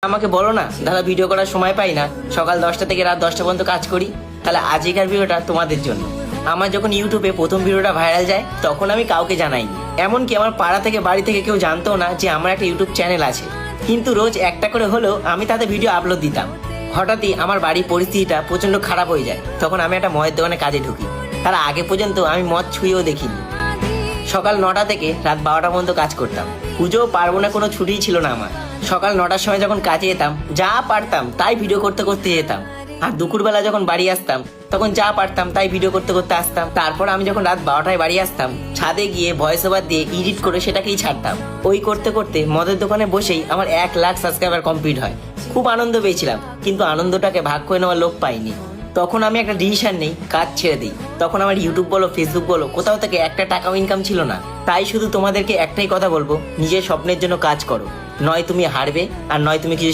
আমাকে বলো না দাদা, ভিডিও করার সময় পাই না, সকাল 10টা থেকে রাত 10টা পর্যন্ত কাজ করি। তাহলে আজকের ভিডিওটা তোমাদের জন্য। আমার যখন ইউটিউবে প্রথম ভিডিওটা ভাইরাল যায় তখন আমি কাউকে জানাইনি, এমনকি আমার পাড়া থেকে বাড়ি থেকে কেউ জানতো না যে আমার একটা ইউটিউব চ্যানেল আছে। কিন্তু রোজ একটা করে হলেও আমি তাদের ভিডিও আপলোড দিতাম। হঠাৎই আমার বাড়ির পরিস্থিতিটা প্রচন্ড খারাপ হয়ে যায়, তখন আমি একটা মদের দোকানে কাজে ঢুকি। তার আগে পর্যন্ত আমি মদ ছুঁয়েও দেখিনি। সকাল 9টা থেকে রাত 12টা পর্যন্ত কাজ করতাম। পুজো পার্বণে কোনো ছুটিই ছিল না আমার। সকাল 9টার সময় যখন কাজে যেতাম, যা পারতাম তাই ভিডিও করতে করতে যেতাম। আর দুপুরবেলা যখন বাড়ি আসতাম তখন যা পারতাম তাই ভিডিও করতে করতে আসতাম। তারপর আমি যখন রাত 12টায় বাড়ি আসতাম, ছাদে গিয়ে ভয়েস ওভার দিয়ে এডিট করে সেটাকেই ছাড়তাম। ওই করতে করতে মদের দোকানে বসেই আমার 1 লাখ সাবস্ক্রাইবার কমপ্লিট হয়। খুব আনন্দ পেয়েছিলাম, কিন্তু আনন্দটাকে ভাগ করে নেওয়ার লোক পাইনি। তখন আমি একটা ডিসিশন নেই, কাজ ছেড়ে দিই। তখন আমার ইউটিউব বলো ফেসবুক বলো কোথাও থেকে একটা টাকাও ইনকাম ছিল না। তাই শুধু তোমাদেরকে একটাই কথা বলবো, নিজের স্বপ্নের জন্য কাজ করো। নয় তুমি হারবে আর নয় তুমি কিছু